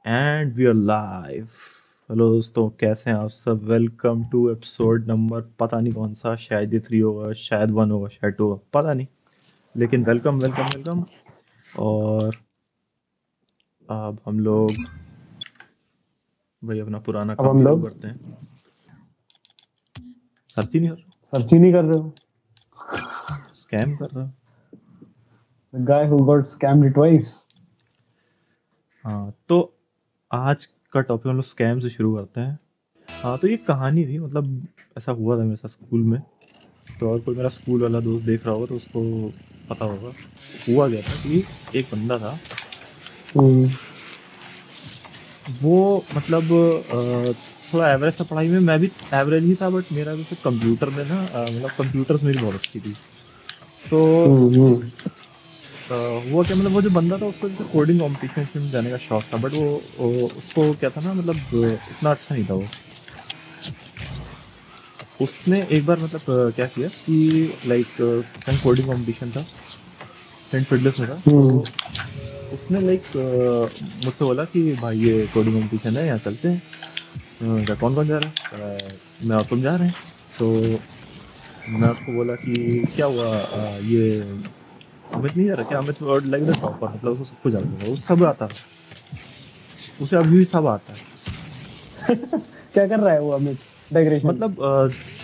And we are live. Hello दोस्तों, कैसे हैं आप सब? वेलकम टू एपिसोड नंबर पता नहीं कौन सा, शायद ये 3 होगा, शायद 1 होगा, शायद 2 होगा, पता नहीं। लेकिन वेलकम वेलकम वेलकम। और अब हम लोग वही अपना पुराना अब काम हम शुरू लोग करते हैं। सर्च ही नहीं कर रहा, सर्च ही नहीं कर रहे हो। स्कैम कर रहा। The guy who got scammed twice. हाँ, तो आज का टॉपिक हम लोग स्कैम से शुरू करते हैं। हाँ, तो ये कहानी थी, मतलब ऐसा हुआ था मेरे साथ स्कूल में। तो और कोई मेरा स्कूल वाला दोस्त देख रहा होगा तो उसको पता होगा। हुआ क्या था कि एक बंदा था, हम्म, वो मतलब थोड़ा एवरेज था पढ़ाई में। मैं भी एवरेज ही था, बट मेरा जैसे कंप्यूटर में ना मतलब कंप्यूटर्स मेरी बहुत अच्छी थी। तो हम्म। हुआ क्या, मतलब वो जो बंदा था उसको जैसे कोडिंग कॉम्पिटिशन में जाने का शौक था, बट वो उसको क्या था ना, मतलब उतना अच्छा नहीं था वो। उसने एक बार मतलब क्या किया कि लाइक कहीं कोडिंग कंपटीशन था, सेंट फिडलर्स में था। तो हम्म, उसने लाइक मुझसे बोला कि भाई ये कोडिंग कंपटीशन है, यहाँ चलते हैं। क्या कौन कौन जा रहा है? मैं और तुम जा रहे हैं। तो मैं उसको बोला कि क्या हुआ, ये अमित नहीं जा रहा क्या? अमित और लाइक द टॉपर, मतलब उसको सब कुछ आता था, उसे सब आता था, उसे अभी भी सब आता है। क्या कर रहा है वो अमित? डेकोरेशन। मतलब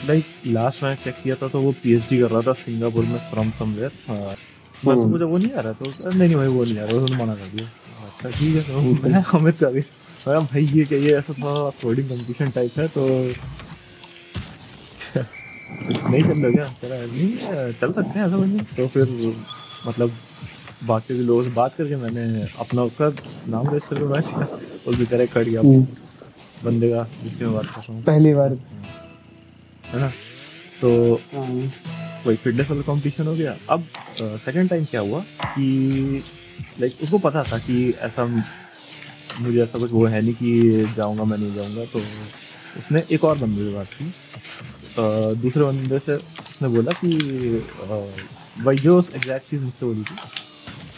लाइक लास्ट मैंने चेक किया था तो वो पीएचडी कर रहा था सिंगापुर में, फ्रॉम समवेयर। मैं उसको हम्म, पूछा वो नहीं आ रहा, तो नहीं नहीं भाई वो नहीं आ रहा, उसने मना कर दिया। अच्छा ठीक है, तो मैं अमित का भी मैं भाई ये क्या, ये ऐसा थोड़ा कोडिंग कंपटीशन टाइप है तो नहीं चल रहा क्या? कह रहा है नहीं चल सकते हैं, ऐसा कुछ नहीं। तो फिर मतलब बाकी के लोगों से बात करके मैंने अपना उसका नाम रजिस्टर करवा दिया। उस बेचारे कट गया हम्म। बंदे का जिसकी मैं बात कर रहा हूँ। पहली बार। हाँ, है ना। तो हाँ, वही फिटनेस वाला कंपटीशन हो गया। अब सेकंड टाइम क्या हुआ कि लाइक उसको पता था कि ऐसा मुझे ऐसा कुछ वो है नहीं कि जाऊंगा मैं नहीं जाऊंगा। तो उसने एक और बंदे से बात की। दूसरे बंदे से उसने बोला कि भाई जो एग्जैक्ट चीज मुझसे बोली थी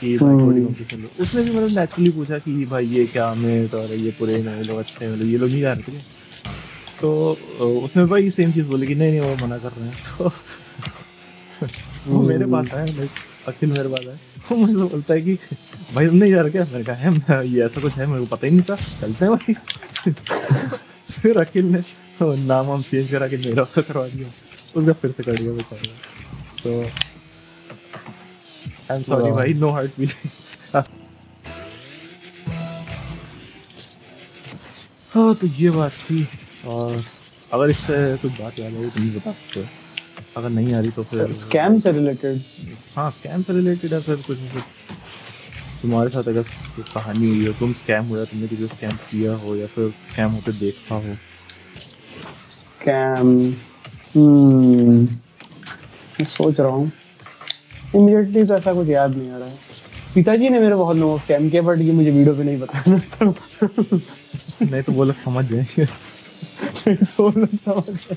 कि भाई कोडिंग हम्म, कंपटीशन लो। उसने भी मतलब नेचुरली पूछा कि भाई ये क्या हमें तो, और ये पूरे नए लोग अच्छे हैं, मतलब ये लोग नहीं जा रहे थे क्या? तो उसने भाई सेम चीज बोली कि नहीं नहीं वो मना कर रहे हैं। तो वो मेरे हम्म। पास आया, लाइक अखिल मेरे पास आया। वो मुझे बोलता है कि भाई तुम नहीं जा रहे क्या? मैंने कहा है ये ऐसा कुछ है, मेरे को पता ही नहीं था, चलते हैं भाई। फिर अखिल ने नाम हम चेंज करा के मेरा उसका करवा दिया। उसका फिर से कट गया बेचारे का। तो आई एम सॉरी वाह। भाई, नो हार्ड फीलिंग्स। हाँ, तो ये बात थी। और अगर इससे कुछ बात याद आई तो मुझे बता सकते हो। अगर नहीं आ रही तो फिर स्कैम से लाइक रिलेटेड। हाँ, स्कैम से रिलेटेड है, फिर कुछ ना कुछ तुम्हारे साथ अगर कोई कहानी हुई हो, तुम स्कैम हुआ, तुमने किसी को स्कैम किया हो या फिर स्कैम होते देखा हो। स्कैम। हम्म। मैं सोच रहा हूँ। इमीडिएटली तो ऐसा कुछ याद नहीं आ रहा है। पिताजी ने मेरे बहुत लोगों को स्कैम किया, बट ये मुझे वीडियो पे नहीं बताना तो नहीं तो वो लोग समझ जाएंगे। तो लोग समझ गए।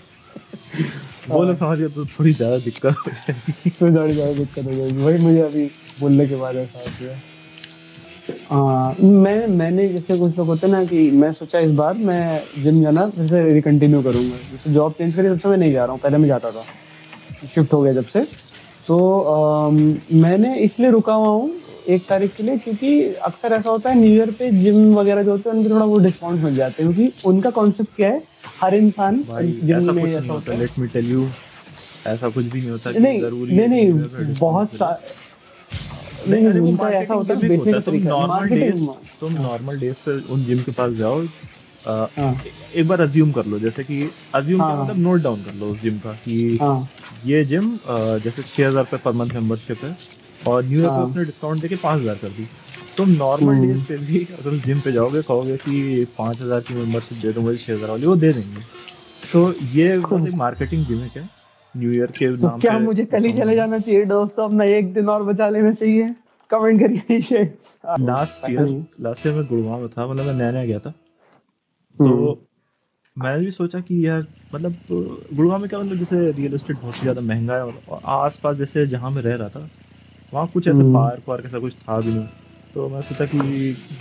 वो लोग हाँ, समझ गए तो थोड़ी ज्यादा दिक्कत हो जाएगी। तो ज्यादा दिक्कत हो जाएगी। वही मुझे अभी बोलने के बाद एहसास हुआ। मैंने जैसे कुछ लोग होते हैं ना कि मैं सोचा इस बार मैं जिम जाना फिर से रिकंटिन्यू करूंगा। जैसे जॉब चेंज करी तब से मैं नहीं जा रहा हूँ, पहले मैं जाता था, शिफ्ट हो गया जब से। तो मैंने इसलिए रुका हुआ हूँ 1 तारीख के लिए, क्योंकि अक्सर ऐसा होता है न्यू ईयर पे जिम वगैरह जो होते हैं उनके थोड़ा वो डिस्काउंट मिल जाते हैं, क्योंकि उनका कॉन्सेप्ट क्या है, हर इंसान भाई जिम ऐसा में कुछ नहीं ऐसा होता, होता है। Let me tell you. ऐसा कुछ भी नहीं होता कि नहीं जरूरी नहीं है कि न्यू ईयर पे नहीं, डिस्काउंट मिले। नहीं नहीं, नहीं, अरे वो उनका ऐसा मार्केटिंग होता है, गिमिक बेचने होता का है। तरीका है, मार्केटिंग। तुम हाँ, नॉर्मल डेज पे उन जिम के पास जाओ। हाँ, एक बार अज्यूम कर लो, जैसे कि अज्यूम क्या मतलब हाँ, नोट डाउन कर लो उस जिम का कि हाँ, ये जिम जैसे 6,000 रुपये पर मंथ मेंबरशिप है, और न्यू ईयर पे हाँ। उसने डिस्काउंट देके 5,000 कर दी। तुम नॉर्मल डेज हम्म। पे भी अगर उस जिम पे जाओगे, कहोगे कि 5,000 की मेंबरशिप दे दो मुझे, 6,000 वाली, वो दे देंगे। तो ये बस एक मार्केटिंग गिमिक है, न्यू ईयर के तो नाम क्या पे मुझे कल ही डिस्काउंट चले देना। जाना चाहिए दोस्तों? अपना 1 दिन और बचा लेना चाहिए। कमेंट करिए नीचे। लास्ट ऐसा ईयर नहीं। लास्ट ईयर मैं गुड़गांव में था, मतलब मैं नया नया गया था। तो हम्म, मैंने भी सोचा कि यार मतलब गुड़गांव में क्या, मतलब जैसे रियल एस्टेट बहुत ही ज्यादा महंगा है, और आस पास जैसे जहाँ मैं रह रहा था वहाँ कुछ ऐसे हम्म, पार्क वार्क ऐसा कुछ था भी नहीं। तो मैं सोचा कि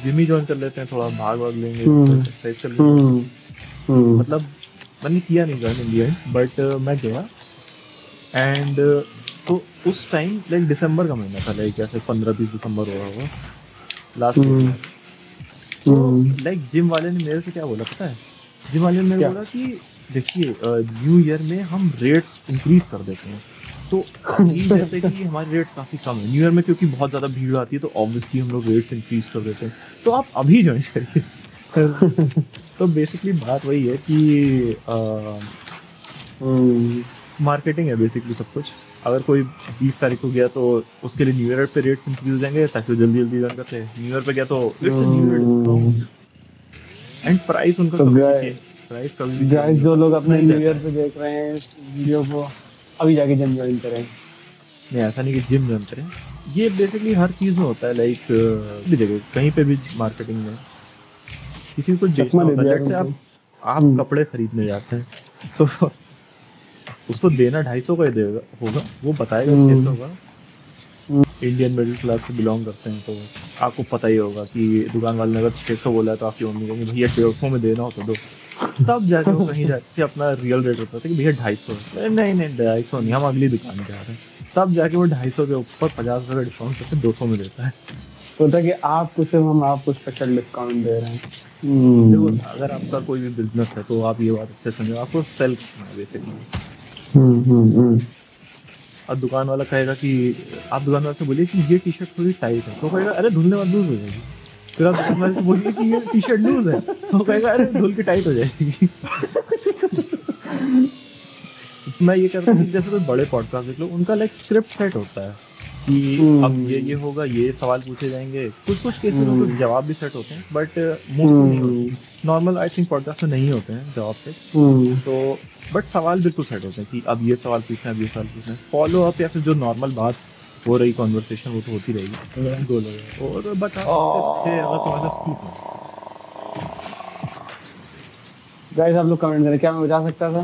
जिम ही ज्वाइन कर लेते हैं, थोड़ा भाग भाग लेंगे, एक्सरसाइज कर लेंगे। मतलब मैंने किया नहीं join in the and, but मैं गया एंड तो उस टाइम लाइक दिसंबर का महीना था, लाइक ऐसे 15-20 दिसंबर हो रहा होगा लास्ट वीक। तो लाइक जिम वाले ने मेरे से क्या बोला पता है? जिम वाले ने मेरे बोला कि देखिए न्यू ईयर में हम रेट्स इंक्रीज कर देते हैं। तो अभी जैसे कि हमारे रेट काफी कम है न्यू ईयर में, क्योंकि बहुत ज्यादा भीड़ आती है तो ऑब्वियसली हम लोग रेट्स इंक्रीज कर देते हैं, तो आप अभी ज्वाइन करिए। तो बेसिकली बात वही है कि मार्केटिंग है बेसिकली सब कुछ। अगर कोई 20 तारीख को गया तो उसके लिए न्यू ईयर पे रेट्स इंक्रीज हो जाएंगे ताकि वो जल्दी जल्दी ज्वाइन करते हैं। न्यू ईयर पे गया तो it's a new year discount and price उनका कभी भी प्राइस कभी भी। गाइस जो लोग अपने न्यू ईयर पे देख रहे हैं इस वीडियो को, अभी जाके जिम ज्वाइन करें। नहीं ऐसा नहीं कि जिम ज्वाइन करें, ये बेसिकली हर चीज में होता है, लाइक भी जगह कहीं पे भी मार्केटिंग में किसी को कुछ बेचना होता है। जैसे आप कपड़े खरीदने जाते हैं तो उसको देना 250 का ही देगा होगा, वो बताएगा 600 का। इंडियन मिडिल क्लास से बिलोंग करते हैं तो आपको पता ही होगा कि दुकान वाले ने अगर 600 बोला है तो आपकी मम्मी कहेंगे भैया 150 में देना हो तो दो। तब जाके वो कहीं जाके अपना रियल रेट होता है कि भैया 250। नहीं नहीं 250 नहीं, हम अगली दुकान पे आ रहे हैं। तब जाके वो 250 के ऊपर 50 का डिस्काउंट करके 200 में देता है। होता कि आपको सिर्फ हम आपको स्पेशल डिस्काउंट दे रहे हैं। देखो अगर आपका कोई भी बिजनेस है तो आप ये बात अच्छे समझो, आपको सेल करना है बेसिकली। और दुकान वाला कहेगा कि आप दुकान वाले से बोलिए कि ये टी शर्ट थोड़ी टाइट है, तो कहेगा अरे धुलने बाद लूज हो जाएगी। फिर आप दुकान वाले से बोलिए कि ये टी शर्ट लूज है, तो कहेगा अरे धुल के टाइट हो जाएगी। मैं ये कहता हूँ जैसे कोई बड़े पॉडकास्ट देख लो, उनका लाइक स्क्रिप्ट सेट होता है कि अब ये होगा, ये सवाल पूछे जाएंगे। कुछ कुछ केसेस में तो जवाब भी सेट होते हैं बट मोस्टली नहीं होते। नॉर्मल आई थिंक पॉडकास्ट में नहीं होते हैं जवाब सेट, तो बट सवाल बिल्कुल सेट होते हैं कि अब ये सवाल पूछना है, अब ये सवाल पूछना है। फॉलो अप या फिर जो नॉर्मल बात हो रही कॉन्वर्सेशन वो तो होती रहेगी दो लोग और बता सकते थे अगर तुम्हारे साथ ठीक है। गाइस आप लोग कमेंट करें क्या मैं बता सकता था?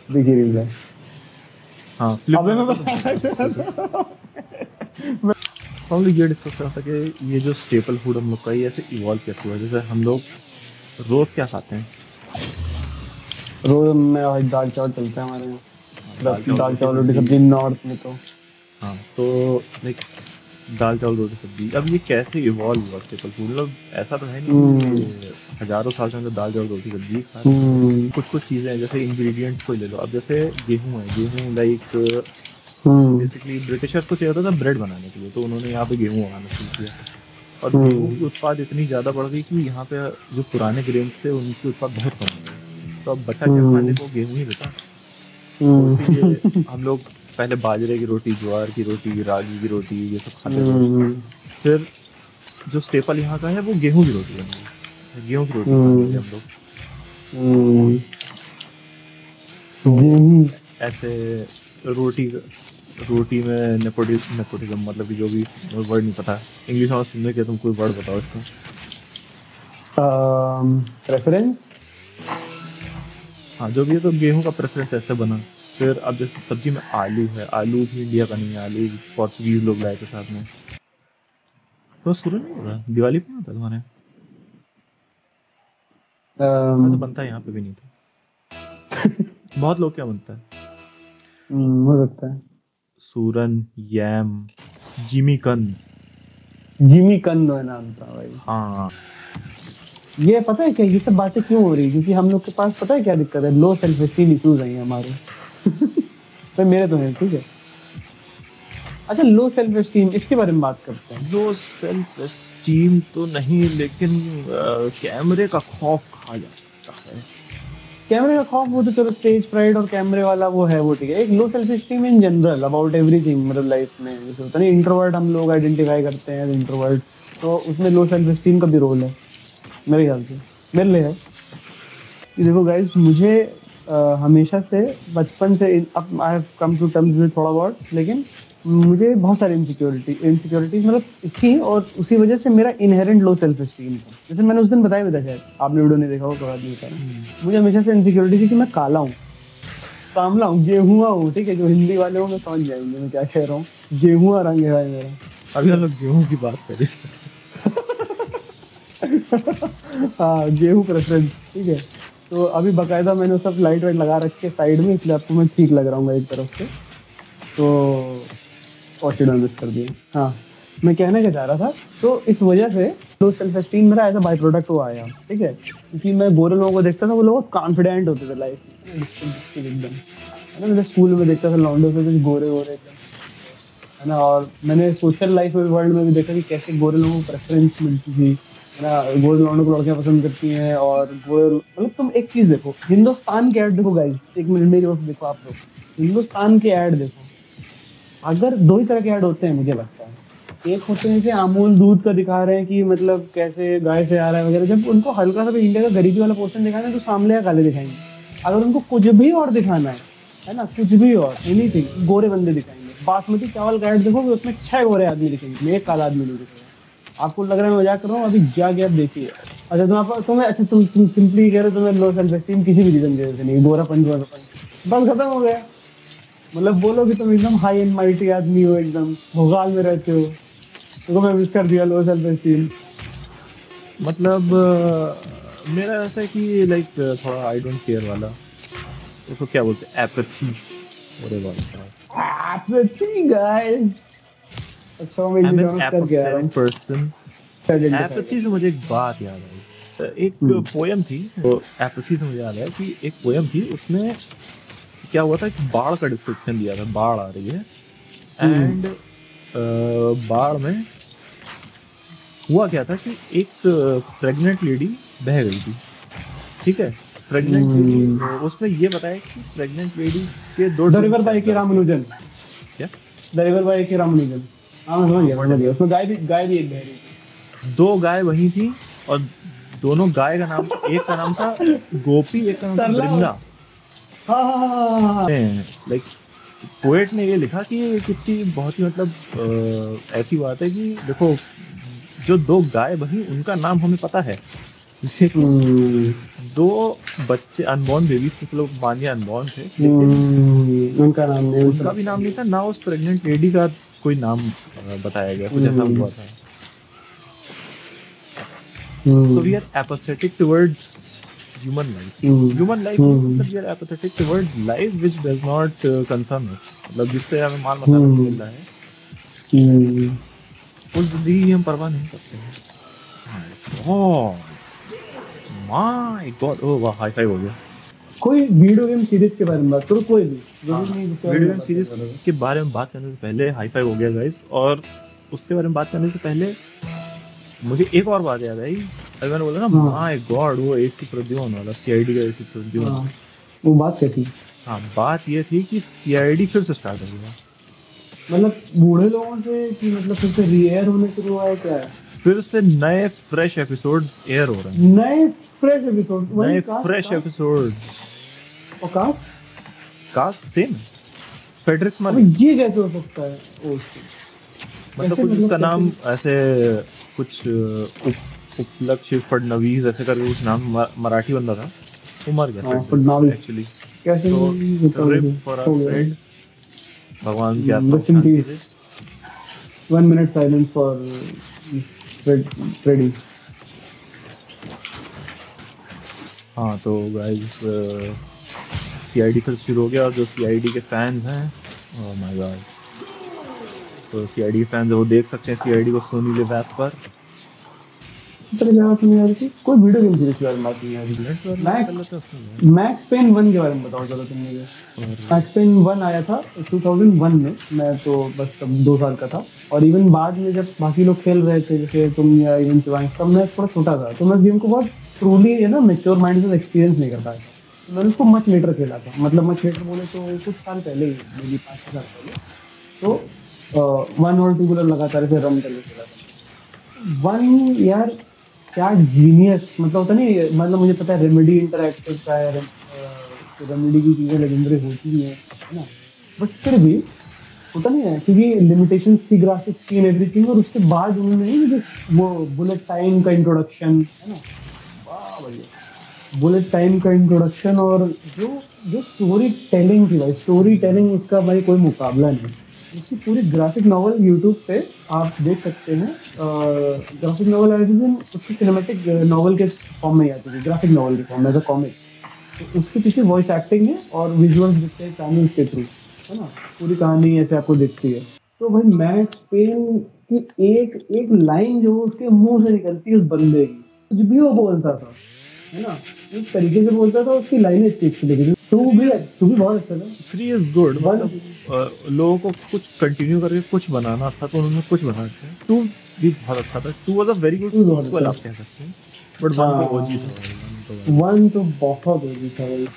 देखिए रील है। हाँ अबे मैं बता सकता था। हम लोग ये डिस्कस कर रहा था कि ये जो स्टेपल फूड हम लोग का ये ऐसे इवॉल्व कैसे हुआ। जैसे हम लोग रोज क्या खाते हैं? रोज में दाल चावल चलता है हमारे यहाँ। दाल चावल रोटी सब्जी नॉर्थ में तो। हाँ तो लाइक दाल चावल रोटी सब्जी, अब ये कैसे इवॉल्व हुआ स्टेपल फूड? मतलब ऐसा तो है नहीं हजारों साल से हम दाल चावल रोटी सब्जी खा रहे हैं। कुछ कुछ चीजें हैं जैसे इंग्रेडिएंट्स को ले लो। अब जैसे गेहूं है, गेहूं लाइक बेसिकली ब्रिटिशर्स को चाहिए होता था ब्रेड बनाने के लिए, तो उन्होंने यहाँ पे गेहूं उगाना शुरू किया और गेहूं की उत्पाद इतनी ज्यादा बढ़ गई कि यहाँ पे जो पुराने ग्रेन्स थे उनकी उत्पाद बहुत कम हो गई। तो अब बचा क्या खाने को? गेहूं ही बचा। तो इसीलिए हम लोग पहले बाजरे की रोटी, ज्वार की रोटी, रागी की रोटी ये सब खाते थे। फिर जो स्टेपल यहाँ का है वो गेहूं की रोटी बनी, गेहूं की रोटी खाते हम लोग। तो ऐसे रोटी में नेपोटिज्म मतलब कि जो भी वर्ड नहीं पता इंग्लिश में सुनने के, तुम कोई वर्ड बताओ इसका। प्रेफरेंस। हाँ जो भी है, तो गेहूं का प्रेफरेंस ऐसे बना। फिर अब जैसे सब्जी में आलू है, आलू भी इंडिया का नहीं है, आलू पोर्चुगीज लोग लाए थे साथ में। तो शुरू नहीं हो रहा, दिवाली पे नहीं होता तुम्हारे? ऐसा बनता है यहाँ पे भी नहीं था। बहुत लोग क्या बनता है? हो सकता है सूरन, यैम, जिमीकंद है नाम था भाई। हाँ ये पता है क्या ये सब बातें क्यों हो रही है? क्योंकि हम लोग के पास पता है क्या दिक्कत है? लो सेल्फ एस्टीम इश्यूज हैं हमारे। तो मेरे तो हैं, ठीक है। अच्छा लो सेल्फ एस्टीम, इसके बारे में बात करते हैं। लो सेल्फ एस्टीम तो नहीं, लेकिन कैमरे का खौफ कहा जा सकता है। कैमरे का खौफ वो तो चलो स्टेज फ्राइड और कैमरे वाला वो है, वो ठीक है। एक low self esteem in general about everything, मतलब लाइफ में जैसे होता है ना इंट्रोवर्ट हम लोग आइडेंटिफाई करते हैं इंट्रोवर्ट, तो उसमें लो सेल्फ एस्टीम का भी रोल है मेरे ख्याल से, मेरे लिए है। कि देखो गाइस मुझे हमेशा से बचपन से अब I have come to terms with थोड़ा बहुत, लेकिन मुझे बहुत सारी इनसिक्योरिटीज मतलब थी और उसी वजह से मेरा इनहेरेंट लो सेल्फ एस्टीम था। जैसे मैंने उस दिन बताया भी था, शायद आपने वीडियो नहीं देखा होगा, मुझे हमेशा से इनसिक्योरिटी थी कि मैं काला हूँ, कामला हूँ, गेहुआ हूँ, ठीक है। जो हिंदी वाले हो मैं समझ जाएंगे मैं क्या कह रहा हूँ, गेहुआ रंग है भाई मेरा। अभी हम लोग गेहूं की बात करें। हाँ गेहूँ प्रेफरेंस, ठीक है। तो अभी बकायदा मैंने सब लाइट वाइट लगा रखे साइड में, इसलिए आपको मैं ठीक लग रहा हूँ एक तरफ से। तो ऑर्चिड मिस कर दिया। हाँ मैं कहने का चाह रहा था, तो इस वजह से लो सेल्फ एस्टीम मेरा एज अ बाई प्रोडक्ट वो आया, ठीक है। क्योंकि मैं गोरे लोगों को देखता था, वो लोग कॉन्फिडेंट होते थे लाइफ में एकदम, है ना। मेरे स्कूल में देखता था लौंडे से कुछ गोरे गोरे एकदम, है ना। और मैंने सोशल लाइफ में वर्ल्ड में भी देखा कि कैसे गोरे लोगों को प्रेफरेंस मिलती थी, है ना। गोरे लौंडों को लड़कियां पसंद करती हैं, और गोरे मतलब तुम एक चीज देखो, हिंदुस्तान के ऐड देखो गाइस, एक मिनट मेरी ओर से देखो आप लोग, हिंदुस्तान के ऐड देखो। अगर दो ही तरह के ऐड होते हैं मुझे लगता है, एक होते हैं कि अमूल दूध का दिखा रहे हैं कि मतलब कैसे गाय से आ रहा है वगैरह, जब उनको हल्का सा भी इंडिया का गरीबी वाला पोर्शन दिखाना है तो सामने या काले दिखाएंगे। अगर उनको कुछ भी और दिखाना है ना, कुछ भी और एनीथिंग, गोरे बंदे दिखाएंगे। बासमती चावल का ऐड देखोगे उसमें 6 गोरे आदमी दिखेंगे, एक काला आदमी नहीं दिखेगा। आपको लग रहा है मैं मजाक कर रहा हूँ, अभी क्या गैप देखिए। अच्छा तुम्हें अच्छा तुम सिंपली कह रहे हो, तुम्हें लो सेल्फ एस्टीम किसी भी रीजन की वजह से नहीं, गोरा पंच बस खत्म हो गया। मतलब बोलो कि तुम एकदम हाई एंड माइटी आदमी हो, एकदम भोपाल में रहते हो, तो मैं मिस कर दिया लो सेल्फ एस्टीम। मतलब मेरा ऐसा है कि लाइक थोड़ा आई डोंट केयर वाला, उसको क्या बोलते हैं, एपैथी। अरे भाई एपैथी गाइस, अच्छा मैं I'm an इग्नोर कर गया apathetic person। एपैथी से मुझे एक बात याद आई, एक पोयम थी, तो एपैथी से मुझे याद आया कि एक पोयम थी, उसमें क्या हुआ था कि बाढ़ का डिस्क्रिप्शन दिया था, बाढ़ आ रही है एंड बाढ़ में हुआ क्या था कि एक प्रेग्नेंट लेडी बह गई थी, ठीक है। प्रेग्नेंट लेडी, उसमें ये बताया कि प्रेग्नेंट लेडी के दो दरिवर बाई के रामानुजन, क्या दरिवर बाई के रामानुजन, हाँ मैं समझ गया। उसमें गाय भी एक बह रही थी, दो गाय वही थी, और दोनों गाय का नाम, एक का नाम था गोपी, एक का नाम था वृंदा। लाइक पोएट ने ये लिखा कि ये कितनी बहुत ही मतलब ऐसी बात है कि देखो, जो दो गाय बही उनका नाम हमें पता है, दो बच्चे अनबॉर्न बेबीज को, लोग मानिए अनबॉर्न थे, लेकिन उनका नाम नहीं, उनका भी नाम नहीं था ना, उस प्रेग्नेंट लेडी का कोई नाम बताया गया, कुछ ऐसा हुआ था। So we are apathetic towards human life. Human life मतलब we are apathetic towards life which does not concern us, मतलब जिससे हमें माल मसाला नहीं मिल रहा है, उस जिंदगी हम परवाह नहीं करते हैं। My God, ओह वाह, हाई फाइव हो गया। कोई वीडियो गेम सीरीज के बारे में बात करो, कोई भी वीडियो गेम सीरीज के बारे में बात करने से पहले हाई फाइव हो गया गाइस, और उसके बारे में बात करने से पहले मुझे एक और बात याद आई। अगर मैंने बोला ना माय गॉड, वो एसी प्रद्युमन वाला, सीआईडी का एसी प्रद्युमन, वो बात क्या थी? हाँ, बात ये थी कि सीआईडी फिर से स्टार्ट हो गया। मतलब बूढ़े लोगों से कि मतलब फिर से रीएयर होने शुरू हुआ है क्या? फिर से नए फ्रेश एपिसोड्स एयर हो रहे हैं, नए फ्रेश एपिसोड, नए फ्रेश एपिसोड। और कास्ट सेम, फेडरिक्स अबे ये कैसे हो सकता है? ओह मतलब कुछ उसका नाम ऐसे कुछ उपलक्ष्य फडणवीस ऐसे करके कुछ नाम, मराठी बंदा था, वो मर गया फडणवीस एक्चुअली। कैसे? तो रिप फॉर आवर फ्रेंड, भगवान की आत्मा को शांति दे। 1 minute साइलेंस फॉर फ्रेडी। हाँ तो गाइस सीआईडी फिर शुरू हो गया, और जो सीआईडी के फैंस हैं, ओह माय गॉड, तो सीआईडी के फैंस वो देख सकते हैं सीआईडी को सोनी लिव ऐप पर। कोई वीडियो गेम सीरीज के बारे में बात नहीं है। मैक्स पेन 1 के बारे में बताओ चलो तुम मुझे। मैक्स पेन 1 आया था 2001 में, मैं तो बस तब 2 साल का था, और इवन बाद में जब बाकी लोग खेल रहे थे जैसे तुम या इवन शिवांश, तब मैं थोड़ा छोटा था, तो मैं गेम को बहुत ट्रूली है ना मैच्योर माइंड से एक्सपीरियंस नहीं कर पाया। मैंने उसको मच लेटर खेला था, मतलब मच लेटर बोले तो कुछ साल पहले ही, मेरी 5 साल पहले। तो 1 और 2 लगातार ऐसे रन करके खेला था। 1 यार क्या जीनियस, मतलब होता नहीं, मतलब मुझे पता है रेमेडी इंटरैक्टिव का है, रेमेडी की चीज़ें लेजेंडरी होती हैं, है ना, बट फिर भी होता नहीं है क्योंकि लिमिटेशंस थी ग्राफिक्स की एंड एवरीथिंग। और उसके बाद उन्होंने नहीं वो बुलेट टाइम का इंट्रोडक्शन, है ना, वाह भैया, बुलेट टाइम का इंट्रोडक्शन, और जो स्टोरी टेलिंग थी भाई, स्टोरी टेलिंग उसका भाई कोई मुकाबला नहीं। इसकी पूरी ग्राफिक नॉवल यूट्यूब पे आप देख सकते हैं। ग्राफिक नॉवल एडिशन उसकी सिनेमैटिक नॉवल के फॉर्म में ही आती है, ग्राफिक नॉवल के फॉर्म में, एज अ कॉमिक। तो उसके पीछे वॉइस एक्टिंग है और विजुअल्स दिखते हैं चैनल के थ्रू, है ना। पूरी कहानी ऐसे आपको दिखती है। तो भाई मैक्स पेन की एक एक लाइन जो उसके मुंह से निकलती है उस बंदे की, कुछ भी वो बोलता था, है ना, उस तरीके से बोलता था, उसकी लाइनें ठीक थी। लेकिन टू भी बहुत अच्छा था। 3 इज गुड, वन मतलब लोगों को कुछ कंटिन्यू करके कुछ बनाना था तो उन्होंने कुछ बना दिया। 2 भी बहुत अच्छा था, 2 was a very good too बहुत सीक्वल अच्छा आप कह सकते हैं, बट 1 तो ओजी था भाई, 1 तो भाई। वन तो बहुत ओजी था भाई।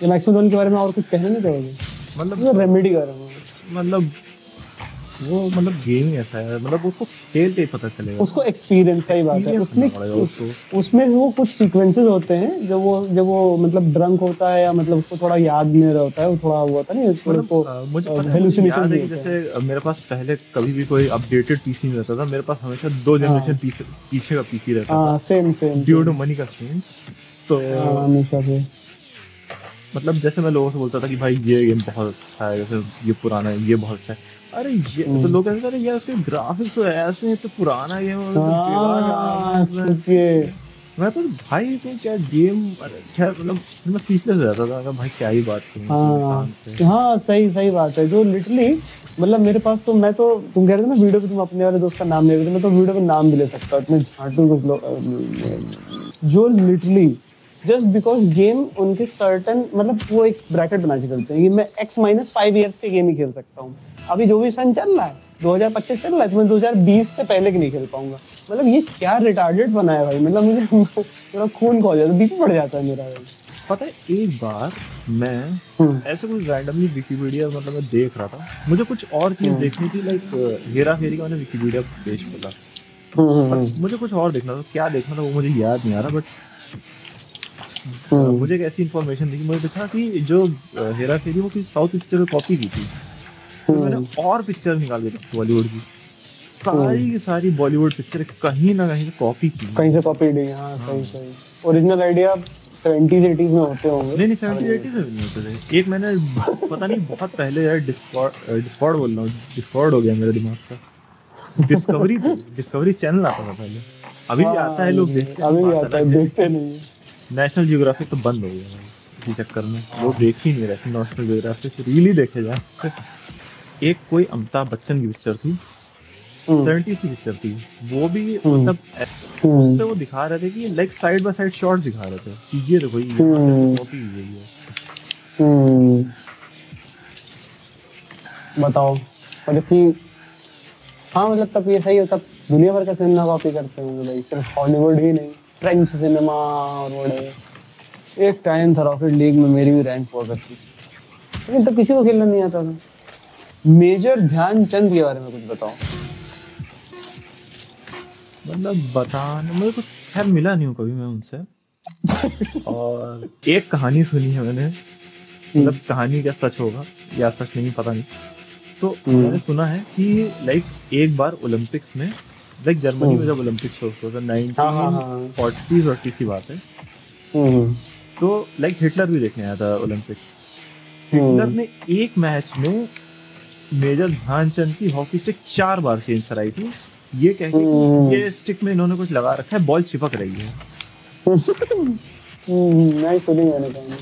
ये मैक्सवेल वन के बारे में और कुछ कहना नहीं चाहोगे? मतलब ये रेमेडी कर रहा हूँ। मतलब वो मतलब गेम ही ऐसा है, मतलब उसको खेल के ही पता चलेगा, उसको एक्सपीरियंस, सही बात है। एक्सपीरियंस उसमें करना पड़ेगा उसको। उसमें वो कुछ सीक्वेंसेस होते हैं जब वो मतलब ड्रंक होता है, या मतलब उसको थोड़ा याद नहीं रहता है, वो थोड़ा वो होता नहीं, थोड़ा मतलब को मुझे पता है, मुझे हेलुसिनेशन याद है भी कि होते हैं। जैसे मेरे पास पहले कभी भी कोई अपडेटेड पीसी नहीं रहता था, मेरे पास हमेशा 2 जनरेशन हाँ पीछे का पीसी रहता था हाँ, same same due to same. Money constraints. तो हाँ, हमेशा से। मतलब जैसे मैं लोगों से बोलता था कि भाई ये गेम बहुत अच्छा है, जैसे ये पुराना है, ये बहुत अच्छा है, अरे ये तो हम्म। लोग कहते थे अरे यार उसके ग्राफिक्स तो ऐसे हैं, तो पुराना गेम है, तो बेकार हाँ, ग्राफिक्स क्योंकि है। मैं तो भाई तो क्या गेम, अरे खैर मतलब फिर मैं स्पीचलेस हो जाता था, अगर भाई क्या ही बात करूं इस इंसान से। हाँ हाँ, सही सही बात है। जो लिटरली मतलब मेरे पास तो, मैं तो, तुम कह रहे थे ना वीडियो पे तुम अपने वाले दोस्त का नाम ले रहे थे, मैं तो वीडियो पे नाम भी ले सकता हूँ, इतने झांटू कुछ लोग जो लिटरली जस्ट बिकॉज गेम उनके सर्टन, मतलब वो एक ब्रैकेट बना के चलते हैं कि मैं X-5 ईयर्स के गेम ही खेल सकता हूँ। अभी जो भी सन चल रहा है 2025 चल रहा है, तो मैं 2020 से पहले की नहीं खेल पाऊंगा। मतलब ये क्या रिटार्डेड बना है भाई, मतलब मुझे थोड़ा खून खौल जाता है, बीपी बढ़ जाता है मेरा भाई। पता है एक बार मैं हम्म ऐसे कुछ रैंडमली विकिपीडिया मतलब मैं देख रहा था, मुझे कुछ और चीज हम्म देखनी थी, लाइक हेरा फेरी का मैंने विकिपीडिया पेज खोला, पर हम्म मुझे कुछ और देखना था, क्या देखना था वो मुझे याद नहीं आ रहा, बट हम्म मुझे एक ऐसी इन्फॉर्मेशन थी कि मुझे दिखा कि जो हेरा फेरी वो किसी साउथ पिक्चर में कॉपी की थी। फिर मैंने हम्म और पिक्चर निकाल के देखी बॉलीवुड की, हम्म। सारी की सारी बॉलीवुड पिक्चर कहीं ना कहीं से कॉपी की कहीं है। से कॉपीड है, हाँ हाँ, सही सही। ओरिजिनल आइडिया 70s 80s में होते होंगे। नहीं नहीं, अब 70 नहीं 80 में भी नहीं होते थे। एक मैंने पता नहीं बहुत पहले यार, डिस्कॉर्ड डिस्कॉर्ड बोल रहा हूँ, डिस्कॉर्ड हो गया मेरे दिमाग का, डिस्कवरी पे, डिस्कवरी चैनल आता था पहले, अभी भी आता हाँ, है, लोग देखते हैं, अभी भी बात आता अलग है, है, देखते लेकिन नहीं है। नेशनल जियोग्राफिक तो बंद हो गया भाई, इसी चक्कर में लोग हाँ। देख ही नहीं रहे नेशनल जियोग्राफिक रील ही देखे जाए। एक कोई अमिताभ बच्चन की पिक्चर थी, हम्म 70s की पिक्चर थी, वो भी हम्म मतलब उस हम्म पे वो दिखा रहे थे कि like side by side shot दिखा रहे थे कि ये देखो यहाँ से ऐसे हम्म कॉपी की गई है। हम्म। बताओ, मतलब कि हाँ, मतलब तब ये सही होता, दुनिया भर का सिनेमा कॉपी करते होंगे भाई, सिर्फ हॉलीवुड ही नहीं, फ्रेंच सिनेमा और वड़े। एक टाइम था रॉकेट लीग में मेरी भी रैंक हुआ करती थी, लेकिन तब किसी को खेलना नहीं आता था। मेजर ध्यानचंद के बारे में कुछ बताओ। मतलब बताने मुझे कुछ, खैर मिला नहीं हूँ कभी मैं उनसे, और एक कहानी सुनी है मैंने, हम्म मतलब कहानी क्या सच होगा या सच नहीं पता नहीं, तो मैंने हम्म सुना है कि लाइक एक बार ओलंपिक्स में, लाइक जर्मनी में हम्म। जब ओलंपिक्स होता था हाँ हाँ हाँ। 1940s की बात है, हम्म तो लाइक हिटलर भी देखने आया था ओलंपिक्स। हिटलर हम्म ने एक मैच में मेजर ध्यानचंद की हॉकी स्टिक 4 बार चेंज कराई थी, ये कह के कि हम्म ये स्टिक में इन्होंने कुछ लगा रखा है, बॉल चिपक रही है। नहीं सुनी मैंने कहानी।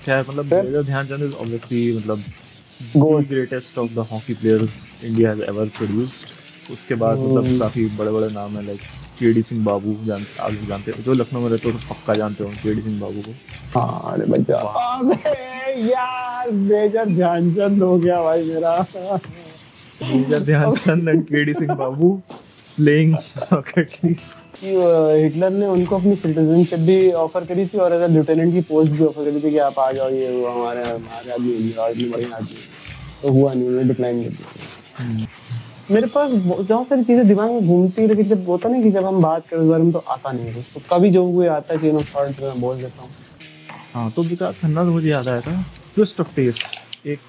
खैर मतलब फिर मेजर ध्यानचंद इज ऑब्वियसली मतलब the GOAT. Greatest of the hockey players India has ever produced. उसके बाद मतलब काफी बड़े बड़े नाम है, लाइक केडी सिंह बाबू, आप भी जानते हो, जो लखनऊ में रहते हो तो पक्का जानते हो केडी सिंह बाबू को। हाँ, अरे बच्चा, वाह, अबे यार मेजर ध्यानचंद हो गया भाई मेरा। मेजर अब Dhyanchand and KD Singh Babu playing Rocket League. कि हिटलर ने उनको अपनी सिटीजनशिप भी ऑफर करी थी, और एज लेफ्टिनेंट की पोस्ट भी ऑफर करी थी कि आप आ जाओ, ये वो हमारे हमारे आदमी होंगे, और इतने बढ़िया आदमी हैं। तो हुआ नहीं, उन्होंने डिक्लाइन कर दिया। मेरे पास बहुत सारी चीजें दिमाग में घूमती है, लेकिन जब होता नहीं कि जब हम बात करें उस बारे में तो आता नहीं है कुछ, तो कभी जो कोई आता है चीज में थॉट मैं बोल देता हूँ। हाँ, तो विकास खन्ना से मुझे याद आया था, ट्विस्ट ऑफ टेस्ट एक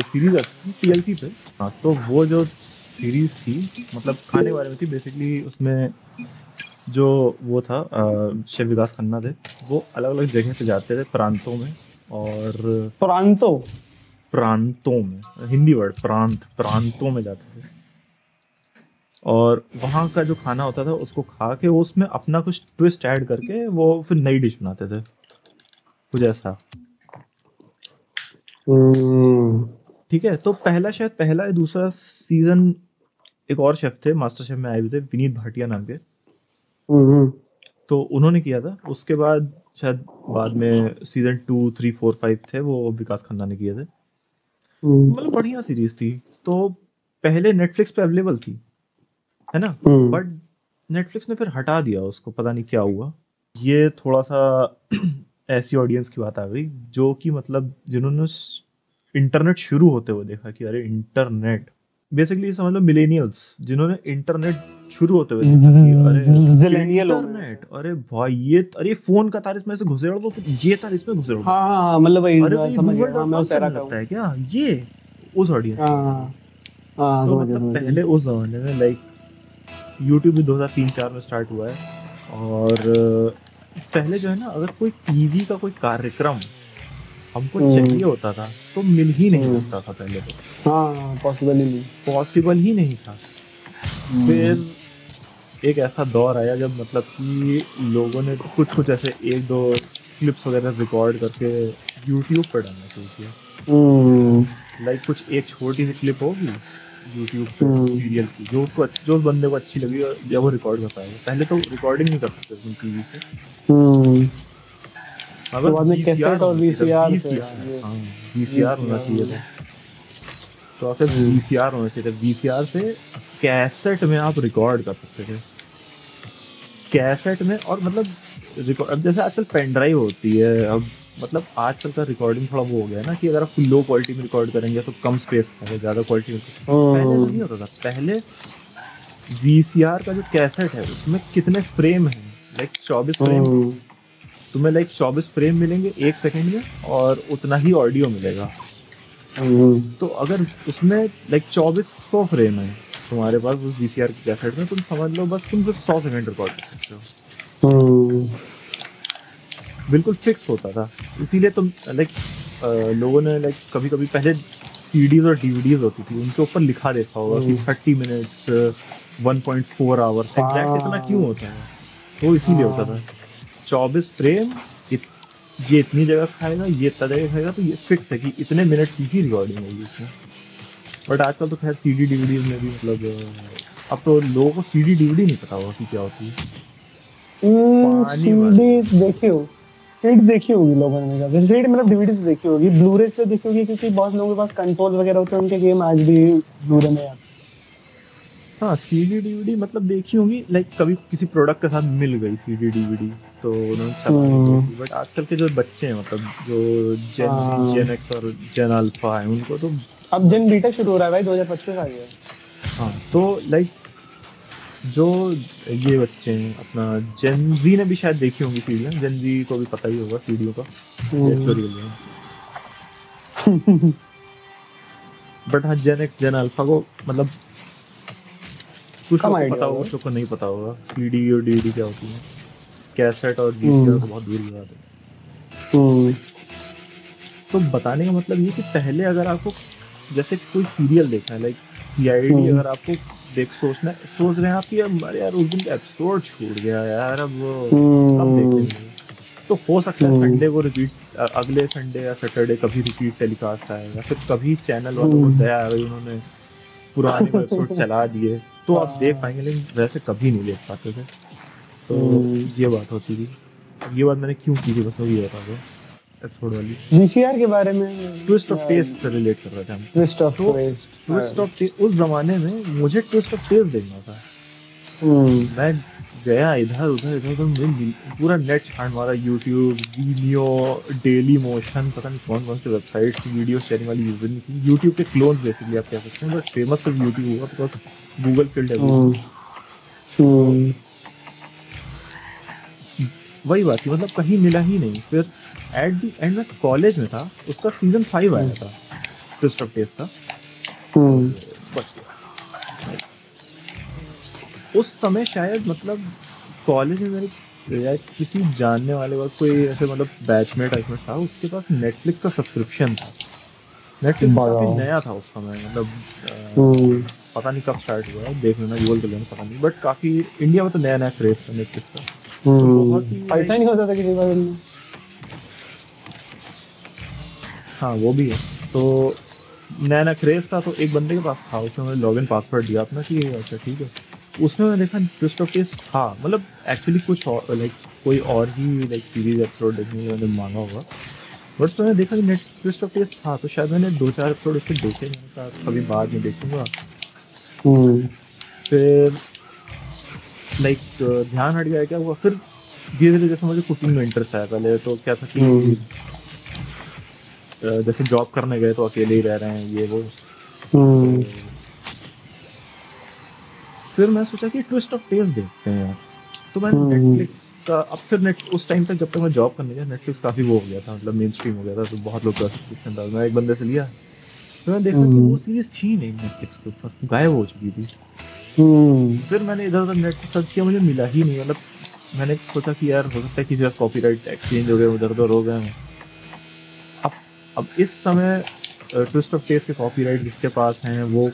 सीरीज आती थी टीएलसी पे। हाँ, तो वो जो सीरीज थी मतलब खाने के बारे में थी बेसिकली, उसमें जो वो था शेफ विकास खन्ना थे, वो अलग अलग जगह पे जाते थे प्रांतों में, और टोरंटो। प्रांतों में, हिंदी वर्ड प्रांतों में जाते थे, और वहाँ का जो खाना होता था उसको खा के वो उसमें अपना कुछ ट्विस्ट ऐड करके वो फिर नई डिश बनाते थे, कुछ ऐसा। ठीक है, तो पहला या दूसरा सीजन एक और शेफ थे मास्टर शेफ में आए हुए थे, विनीत भाटिया नाम के, तो उन्होंने किया था। उसके बाद शायद बाद में सीजन 2, 3, 4, 5 थे वो विकास खन्ना ने किए थे। मतलब बढ़िया सीरीज थी। तो पहले नेटफ्लिक्स पे अवेलेबल थी, है ना, बट नेटफ्लिक्स ने फिर हटा दिया उसको, पता नहीं क्या हुआ। ये थोड़ा सा ऐसी ऑडियंस की बात आ गई जो कि मतलब जिन्होंने इंटरनेट शुरू होते हुए देखा कि अरे इंटरनेट, बेसिकली समझ लो मिलेनियल्स जिन्होंने इंटरनेट शुरू होते हुए देखा कि अरे इंटरनेट, अरे भाई ये, अरे फोन का तार इसमें से घुसेड़ दो, फिर ये तार इसमें घुसेड़ दो। हाँ मतलब वही अरे समझ गया। गूगल मैं उस एरा का लगता है क्या, ये उस ऑडियंस। हाँ तो मतलब पहले उस जमाने में लाइक यूट्यूब भी 2003-4 में स्टार्ट हुआ है, और पहले जो है ना, अगर कोई टीवी का कोई कार्यक्रम हमको चाहिए होता था तो मिल ही नहीं सकता था पहले तो। हाँ पॉसिबल ही नहीं था। फिर एक ऐसा दौर आया जब मतलब कि लोगों ने कुछ ऐसे 1-2 क्लिप्स वगैरह रिकॉर्ड करके यूट्यूब पर डालना शुरू किया। लाइक कुछ एक छोटी सी क्लिप होगी यूट्यूब पे सीरियल की, जो उस बंदे को अच्छी लगी या वो रिकॉर्ड कर पाएगा। पहले तो रिकॉर्डिंग नहीं कर सकते तुम टीवी से, अगर VCR और VCR होना चाहिए था। तो अगर VCR होना चाहिए था, VCR से कैसेट में आप रिकॉर्ड कर सकते थे, कैसेट में। और मतलब अब जैसे आजकल पेन ड्राइव होती है, अब मतलब आजकल का रिकॉर्डिंग थोड़ा वो हो गया है ना कि अगर आप लो क्वालिटी में रिकॉर्ड करेंगे तो कम स्पेस खाएगा, ज्यादा क्वालिटी में। पहले नहीं होता था। पहले VCR का जो कैसेट है उसमें कितने फ्रेम हैं, लाइक 24 फ्रेम, तुम्हें लाइक 24 फ्रेम मिलेंगे 1 सेकंड में, और उतना ही ऑडियो मिलेगा। तो अगर उसमें लाइक 2400 फ्रेम है तुम्हारे पास उस VCR की कैसेट में, तुम समझ लो बस तुम सिर्फ 100 सेकंड रिकॉर्ड कर सकते हो। बिल्कुल फिक्स होता था। इसीलिए तुम लाइक लोगों ने लाइक कभी कभी पहले CDs और DVDs होती थी, उनके ऊपर लिखा देखा होगा कि 30 मिनट्स 1.4 आवर्स। एग्जैक्ट इतना क्यों होता है? वो इसीलिए होता था 24 फ्रेम, ये इतनी जगह खाएगा, ये इतना जगह खाएगा, तो ये फिक्स है कि इतने मिनट की ही रिकॉर्डिंग होगी इसमें। बट आजकल तो खैर CD DVDs में भी मतलब अब तो लोगों को CD DVD नहीं पता होगा कि क्या होती है। सीडी देखी होगी लोगों ने, जैसे सीडी मतलब DVD से देखी होगी, ब्लूरे से देखी होगी, क्योंकि बहुत लोगों के पास कंट्रोल वगैरह होते हैं, उनके गेम आज भी ब्लूरे में आते। हाँ CD DVD मतलब देखी होंगी, लाइक कभी किसी प्रोडक्ट के साथ मिल गई CD DVD तो उन्होंने चला। बट आजकल के जो बच्चे हैं मतलब जो जेन एक्स और जेन अल्फा है, उनको तो अब जेन बीटा शुरू हो रहा है भाई, 2025 आ गया। हाँ तो लाइक जो ये बच्चे हैं अपना जेन जी ने भी शायद देखी होंगी सीढ़ियाँ, जेन जी को भी पता ही होगा सीढ़ियों का। बट हाँ जेन एक्स जेन अल्फा को मतलब कुछ लोगों को पता होगा, कुछ लोगों को नहीं पता होगा CD और DVD क्या होती है। कैसेट और VCR तो बहुत दूर की बात है। तो बताने का मतलब ये कि पहले अगर आपको जैसे कोई सीरियल देखना है, लाइक CID, अगर आपको सोच रहे हैं आप कि अरे यार उस दिन का एपिसोड छूट गया यार, अब देखेंगे, तो हो सकता है संडे को रिपीट, अगले संडे या सैटरडे कभी रिपीट टेलीकास्ट आएगा। फिर कभी चैनल वालों को दया आ गई, उन्होंने पुराने एपिसोड चला दिए तो आप देख पाएंगे, लेकिन वैसे कभी नहीं देख पाते थे। तो ये बात होती थी। ये बात मैंने क्यों की थी बस ये बता दो एपिसोड वाली। VCR के बारे में ट्विस्ट ऑफ टेस्ट से रिलेट कर रहे थे हम। ट्विस्ट ऑफ टेस्ट उस जमाने में मुझे ट्विस्ट ऑफ टेस्ट देखना था। मैं गया इधर उधर पूरा नेट छान मारा, यूट्यूब, वीडियो, डेली मोशन, पता नहीं कौन कौन से वेबसाइट की वीडियो शेयरिंग वाली यूज नहीं थी। यूट्यूब के क्लोन बेसिकली आप कह सकते हैं, बट फेमस तो यूट्यूब हुआ बिकॉज गूगल किल्ड एवरीथिंग। वही बात थी, मतलब कहीं मिला ही नहीं। फिर एट द एंड में कॉलेज में था, उसका सीजन 5 आया था ट्विस्ट ऑफ टेस्ट का। बच गया उस समय शायद, मतलब कॉलेज में मेरे या किसी जानने वाले का कोई ऐसे मतलब बैचमेट था, उसके पास नेटफ्लिक्स का सब्सक्रिप्शन था। नेटफ्लिक्स काफी बताओ। नया था उस समय, मतलब हम्म पता नहीं कब स्टार्ट हुआ है, देख लेना गूगल कर लेना, पता नहीं, बट काफी इंडिया में तो नया नया क्रेज था नेटफ्लिक्स का। तो बहुत ही पैसा लाइक, ही नहीं होता था किसी के पास इतना। हाँ वो भी है। तो नया नया क्रेज था, तो एक बंदे के पास था, उसने मुझे लॉगिन पासवर्ड दिया अपना कि अच्छा ठीक है। उसमें मैंने देखा ट्विस्ट ऑफ टेस्ट था, मतलब एक्चुअली कुछ और लाइक कोई और ही लाइक सीरीज एपिसोड देखने के लिए मैंने मांगा होगा, बट मैंने देखा कि नेट ट्विस्ट ऑफ टेस्ट था, तो शायद मैंने 2-4 एपिसोड उसके देखे, मैंने कहा कभी बाद में देखूंगा। हम्म फिर लाइक ध्यान हट गया, क्या हुआ फिर धीरे धीरे, जैसे मुझे कुकिंग में इंटरेस्ट आया, पहले तो क्या था कि हम्म जैसे जॉब करने गए तो अकेले ही रह रहे हैं ये वो, तो हम्म फिर मैं सोचा कि ट्विस्ट ऑफ टेस्ट देखते हैं यार। तो मैंने हम्म नेटफ्लिक्स का, अब फिर नेट उस टाइम तक जब तक मैं जॉब करने गया, नेटफ्लिक्स काफी वो हो गया था, मतलब मेन स्ट्रीम हो गया था, तो बहुत लोग का सब्सक्रिप्शन था, मैं एक बंदे से लिया। तो मैंने देखा कि वो हम्म सीरीज थी नहीं नेटफ्लिक्स के ऊपर, गायब हो चुकी थी। हम्म फिर मैंने इधर उधर नेट पे सर्च किया, मुझे मिला ही नहीं, मतलब मैंने सोचा कि यार हो सकता है किसी का कॉपीराइट एक्सचेंज हो गए, उधर उधर हो गए हों। अब अब इस समय ट्विस्ट ऑफ टेस्ट के कॉपीराइट जिसके पास हैं, वो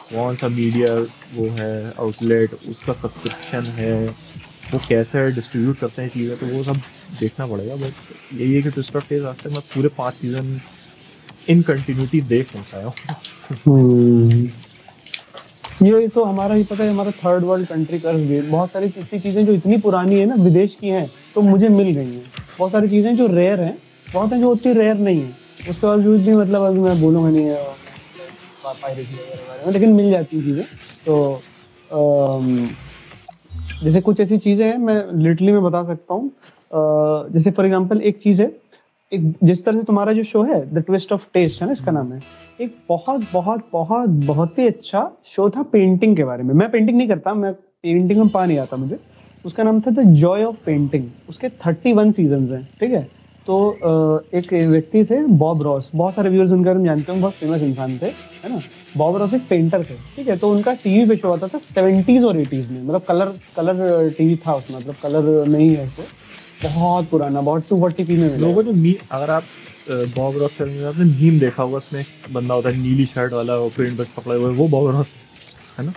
कौन सा मीडिया वो है आउटलेट, उसका सब्सक्रिप्शन है, वो कैसे डिस्ट्रीब्यूट करते हैं चीज़ें, तो वो सब देखना पड़ेगा। बट यही है कि ट्विस्ट ऑफ टेस्ट आज तक मैं पूरे 5 सीजन इन कंटिन्यूटी देख नहीं पाया हूँ। हम्म ये तो हमारा ही पता है, हमारा थर्ड वर्ल्ड कंट्री कर्ज भी है। बहुत सारी ऐसी चीजें जो इतनी पुरानी है ना, विदेश की हैं, तो मुझे मिल गई हैं। बहुत सारी चीजें जो रेयर हैं, बहुत हैं जो उतनी रेयर नहीं है, उसके बावजूद भी मतलब अभी मैं बोलूंगा नहीं पायरेसी वगैरह के बारे में, लेकिन मिल जाती हैं चीजें। तो अम, जैसे कुछ ऐसी चीजें हैं, मैं लिटरली मैं बता सकता हूँ। जैसे फॉर एग्जांपल एक चीज है, एक जिस तरह से तुम्हारा जो शो है द ट्विस्ट ऑफ टेस्ट है ना, इसका नाम है, एक बहुत बहुत बहुत बहुत ही अच्छा शो था पेंटिंग के बारे में। मैं पेंटिंग नहीं करता, मैं पेंटिंग में पा नहीं आता मुझे। उसका नाम था द जॉय ऑफ पेंटिंग। उसके 31 सीजन हैं, ठीक है। तो एक व्यक्ति थे बॉब रॉस, बहुत सारे व्यूअर्स उनके बारे में जानते होंगे, बहुत फेमस इंसान थे, है ना। बॉब रॉस एक पेंटर थे, ठीक है। तो उनका टीवी पे शो आता था 70s और 80s में, मतलब कलर कलर टीवी था उसमें, मतलब कलर नहीं है ऐसे, बहुत पुराना, बहुत 240p में मिलेगा। लोगों जो मी अगर आप बॉब रॉस करेंगे तो आपने मीम देखा होगा, उसमें एक बंदा होता है नीली शर्ट वाला, वो पेंट ब्रश पकड़े हुए, वो बॉब रॉस है ना।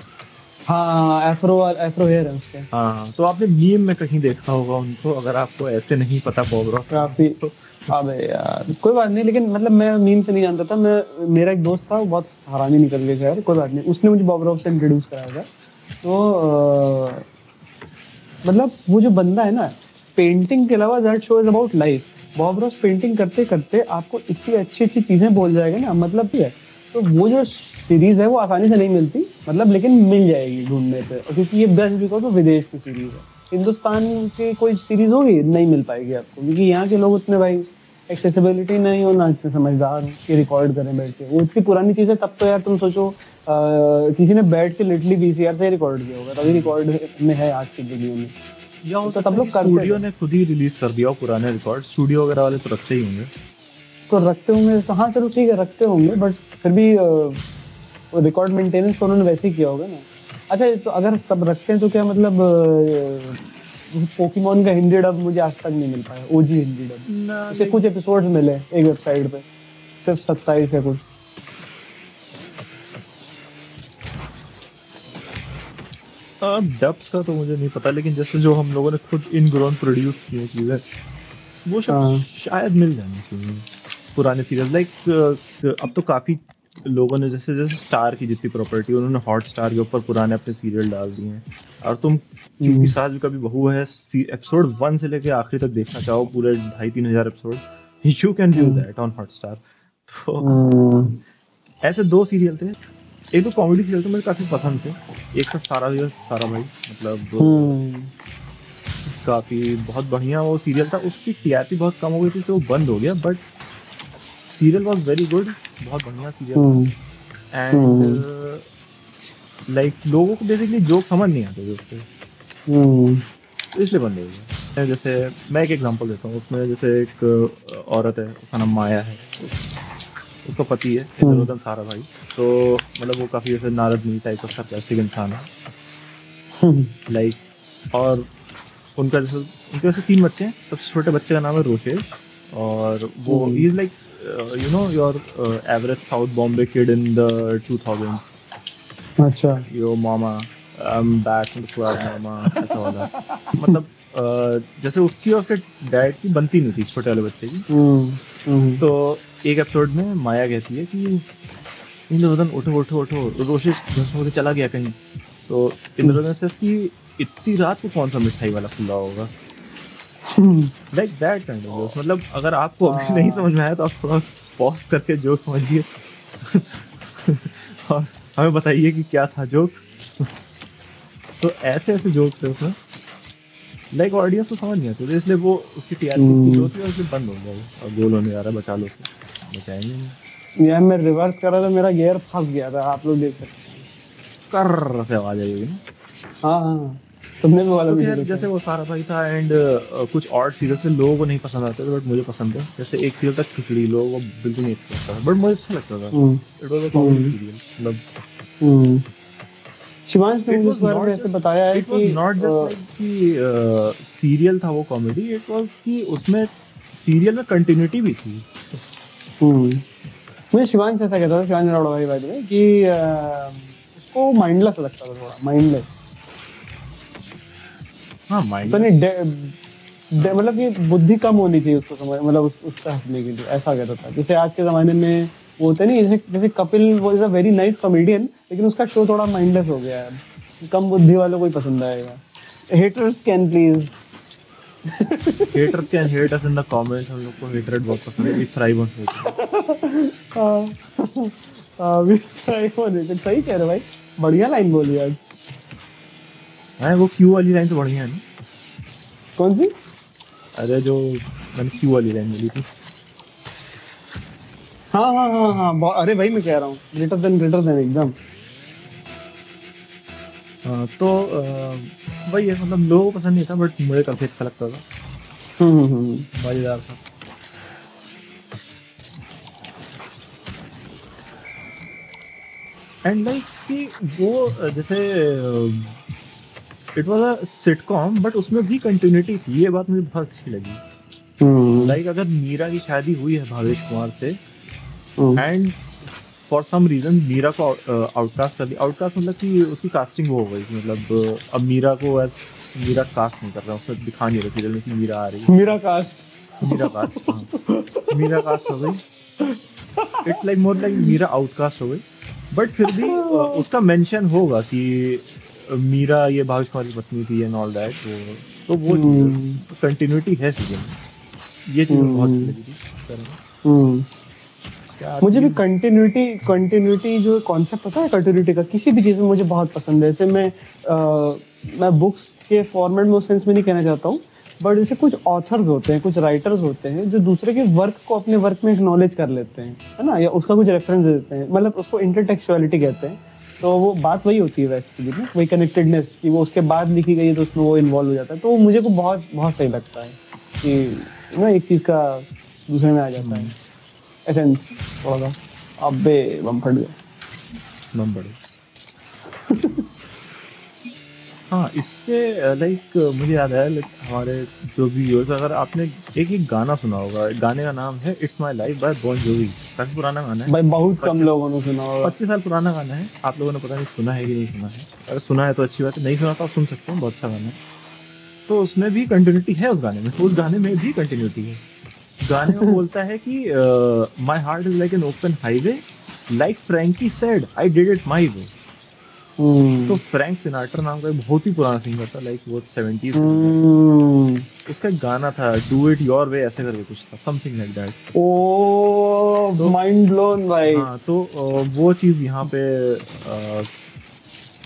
हाँ, एफ्रो एफ्रो हेयर है उसके। हाँ हाँ, तो आपने मीम में कहीं देखा होगा उनको, अगर आपको ऐसे नहीं पता बॉब रॉस कौन काफी। है तो। अबे यार कोई बात नहीं, लेकिन मतलब मैं मीम से नहीं जानता था। मैं, मेरा एक दोस्त था, वो बहुत हरामी निकल गया, खैर कोई बात नहीं, उसने मुझे बॉब रॉस से इंट्रोड्यूस कराया था। तो मतलब वो जो बंदा है ना, पेंटिंग के अलावा that show is about life. Bob Ross painting करते करते आपको इतनी अच्छी अच्छी चीजें बोल जाएगा ना, मतलब ये है। तो वो जो सीरीज है वो आसानी से नहीं मिलती, मतलब लेकिन मिल जाएगी ढूंढने पे, और क्योंकि ये बेस्ट बिकॉज वो विदेश की सीरीज है। हिंदुस्तान की कोई सीरीज होगी नहीं मिल पाएगी आपको, क्योंकि यहाँ के लोग उतने भाई एक्सेसिबिलिटी नहीं हो ना, इतने समझदार हो कि रिकॉर्ड करें बैठ के। वो इतनी पुरानी चीज है, तब तो यार तुम सोचो किसी ने बैठ के लिटरली वीसीआर से रिकॉर्ड किया होगा, तभी रिकॉर्ड में है आज की दुनिया में। या हो तो सकता तब है कि लोग करते स्टूडियो थे। ने खुद ही रिलीज कर दिया हो पुराने रिकॉर्ड, स्टूडियो वगैरह वाले तो रखते ही होंगे। तो रखते होंगे तो हाँ चलो ठीक है, रखते होंगे, बट फिर भी वो रिकॉर्ड मेंटेनेंस तो उन्होंने वैसे ही किया होगा ना। अच्छा, तो अगर सब रखते हैं तो क्या मतलब पोकेमोन का हिंदी डब मुझे आज तक नहीं मिल पाया, ओजी हिंदी डब। ना उसे लाइक कुछ एपिसोड्स मिले एक वेबसाइट पे, सिर्फ 27 है कुछ। डब्स का तो मुझे नहीं पता, लेकिन जैसे जो हम लोगों ने खुद इन ग्रोन प्रोड्यूस किए चीजें, वो सब हाँ। शायद मिल जानी चाहिए। पुराने सीरियल लाइक अब तो काफी लोगों ने, जैसे जैसे स्टार की जितनी प्रॉपर्टी, उन्होंने हॉट स्टार के ऊपर पुराने अपने सीरियल डाल दिए हैं। और तुम क्योंकि हम्म सास भी कभी बहू है, एपिसोड 1 से लेके आखिरी तक देखना चाहो, पूरे 2,500-3,000 episode, you can do hmm that on hot star. तो हम्म ऐसे 2 सीरियल थे, एक तो कॉमेडी सीरियल थे मुझे काफी पसंद थे, एक था सारा भी सारा भाई, मतलब हम्म काफी बहुत बढ़िया वो सीरियल था। उसकी टीआरपी बहुत कम हो गई थी तो वो बंद हो गया, but serial was very good, बहुत बढ़िया सीरियल था। हम्म एंड लाइक लोगों को बेसिकली जोक समझ नहीं आते थे उसके, हम्म तो इसलिए बंद हो गया। जैसे मैं एक एग्जांपल देता हूँ, उसमें जैसे एक औरत है, उसका नाम माया है, उसका पति है इंद्रवदन सारा भाई। तो मतलब वो काफी जैसे नारद मुनि टाइप का सरकास्टिक इंसान है लाइक। और उनका जैसे उनके वैसे 3 बच्चे हैं, सबसे छोटे बच्चे का नाम है रोशेश, और वो he is like you know your average South Bombay kid in the 2000s. अच्छा। Yo mama, I'm back in the club mama, ऐसा वाला। मतलब जैसे उसकी और उसके डैड की बनती नहीं थी छोटे वाले बच्चे की। तो एक एपिसोड में माया कहती है कि इंद्रवदन उठो उठो उठो, रोशिश घर चला गया कहीं। तो इंद्रवदन से कि इतनी रात को कौन सा मिठाई वाला खुला होगा, लाइक दैट काइंड ऑफ। मतलब अगर आपको अभी नहीं समझ में आया तो आप थोड़ा पॉज करके जोक समझिए और हमें बताइए कि क्या था जोक। तो ऐसे ऐसे जोक्स थे उसमें, लाइक ऑडियंस को समझ नहीं आते थे, इसलिए वो उसकी टीआरपी की होती है और फिर बंद हो गया वो। अब गोल होने जा रहा है, बचा लो उसे, बचाएंगे नहीं। यार मैं रिवर्स कर रहा था, मेरा गियर फंस गया था, आप लोग देख सकते हैं। कर से आवाज आई होगी ना। हाँ तुमने भी वाला तो वीडियो खैर देखा? जैसे वो सारा भाई था एंड कुछ और सीरियल थे लोगों को नहीं पसंद आते थे, बट मुझे पसंद है। जैसे एक सीरियल था खिचड़ी, लोगों को बिल्कुल नहीं अच्छा लगता था, बट मुझे अच्छा लगता था। It was a comedy serial. मतलब शिवांश ने मुझे इस बारे में ऐसे बताया है इट वाज कि नॉट जस्ट लाइक कि सीरियल था वो कॉमेडी, इट वाज कि उसमें सीरियल में कंटिन्यूटी भी थी। मुझे शिवांश ऐसा कहता था, शिवांश राउड भाई बाय द वे, कि उसको माइंडलेस लगता था, थोड़ा माइंडलेस। हाँ माइंड तो नहीं मतलब कि बुद्धि कम होनी चाहिए उसको समझ, मतलब उसका हंसने के लिए, ऐसा कहता था। जैसे आज के जमाने में वो होते नहीं, जैसे कपिल वो is a very nice comedian, लेकिन उसका शो थोड़ा माइंडलेस हो गया है। कम बुद्धि वालों को ही पसंद आएगा। Haters can please haters can hate us in the comments। हम लोग को hatred बहुत पसंद है, we thrive on hatred। we thrive on it। सही कह रहे भाई, बढ़िया लाइन बोली आज। हाँ वो क्यू वाली लाइन तो बढ़िया है ना। कौन सी? अरे जो मैंने क्यू वाली लाइन बोली थी। हाँ हाँ हाँ हाँ, अरे भाई मैं कह रहा हूँ ग्रेटर देन एकदम। तो वही है, मतलब लोगों को पसंद नहीं था, बट मुझे काफी अच्छा लगता था। मजेदार था। एंड लाइक कि वो जैसे it was a sitcom, but उसमें भी कंटिन्यूटी थी, ये बात मुझे बहुत अच्छी लगी। लाइक अगर मीरा की शादी हुई है भावेश कुमार से and for some reason Meera को आउटकास्ट कर दिया। आउटकास्ट मतलब कि उसकी कास्टिंग वो हो गई, मतलब अब मीरा को एज मीरा कास्ट नहीं कर रहा, उसमें दिखा नहीं रहा सीरियल में कि मीरा आ रही है। मीरा कास्ट मीरा कास्ट हो गई। It's like more like Meera outcast हो गई, बट फिर भी उसका मेंशन होगा कि मीरा ये भावेश कुमार की पत्नी थी एंड ऑल दैट। तो वो कंटिन्यूटी है सीरियल में, ये चीज बहुत अच्छी लगी थी। मुझे भी कंटिन्यूटी जो कॉन्सेप्ट होता है कंटिन्यूटी का किसी भी चीज़ में मुझे बहुत पसंद है। जैसे मैं बुक्स के फॉर्मेट में उस सेंस में नहीं कहना चाहता हूँ, बट जैसे कुछ ऑथर्स होते हैं, कुछ राइटर्स होते हैं जो दूसरे के वर्क को अपने वर्क में एक्नॉलेज कर लेते हैं, है ना, या उसका कुछ रेफरेंस देते हैं, मतलब उसको इंटरटेक्चुअलिटी कहते हैं। तो वो बात वही होती है वैसे ना, वही कनेक्टेडनेस कि वो उसके बाद लिखी गई है तो उसमें वो इन्वॉल्व हो जाता है। तो मुझे को बहुत बहुत सही लगता है कि ना एक चीज़ का दूसरे में आ जाता है एसेंस थोड़ा सा। अबे बम फट गया, बम फट हाँ, इससे लाइक मुझे याद है, लाइक हमारे जो भी व्यूअर्स, अगर आपने एक गाना सुना होगा, गाने का नाम है इट्स माय लाइफ बाय बॉन जोवी। काफी पुराना गाना है भाई, बहुत कम लोगों ने सुना होगा। 25 साल पुराना गाना है, आप लोगों ने पता नहीं सुना है कि नहीं सुना है। अगर सुना है तो अच्छी बात है, नहीं सुना तो आप सुन सकते हैं, बहुत अच्छा गाना है। तो उसमें भी कंटिन्यूटी है उस गाने में, उस गाने में भी कंटिन्यूटी है। गाने में बोलता है कि my heart is like an open highway, like Frankie said I did it my way. तो फ्रैंक सिनाट्रा नाम का एक बहुत ही पुराना सिंगर था, लाइक वो 70s उसका एक गाना था डू इट योर वे, ऐसे करके कुछ था, something like that. Oh mind blown भाई। हाँ, तो वो चीज यहाँ पे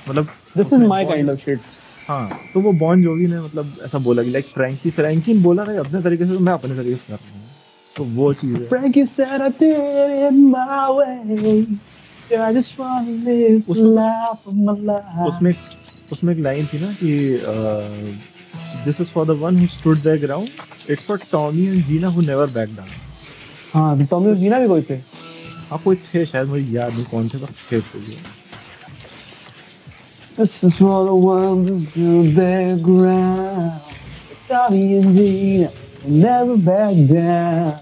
मतलब this is my kind of shit. हाँ, तो वो बॉन जोवी ने मतलब ऐसा बोला कि लाइक फ्रैंकिन बोला था अपने तरीके से, तो मैं अपने तरीके से कर रहा हूँ। तो वो चीज है। Frankie said I did it in my way, I just want to live the life of my life। उसमें एक लाइन थी ना कि this is for the one who stood their ground, it's for Tommy and Gina who never backed down। हाँ, तो Tommy और जीना भी कोई थे? हाँ, कोई थे शायद, मुझे याद नहीं कौन थे, बस थे कोई। This is for the ones who stood their ground, Tommy and Gina who never backed down।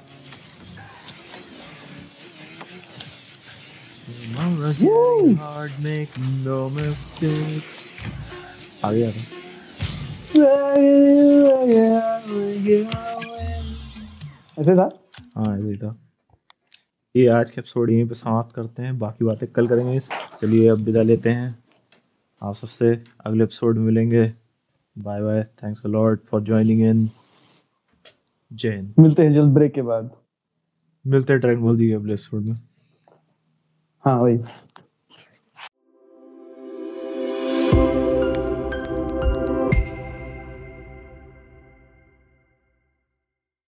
Mama's getting hard, make no mistake. आ गया था। ऐसे था। हाँ ऐसे ही था। ये आज के एपिसोड यहीं पे समाप्त करते हैं, बाकी बातें कल करेंगे। चलिए अब विदा लेते हैं, आप सबसे अगले एपिसोड में मिलेंगे। Bye bye, thanks a lot for joining in. जय हिंद। मिलते हैं जल्द ब्रेक के बाद। मिलते हैं ड्रैगन बॉल दी अगले एपिसोड में। हाँ वही।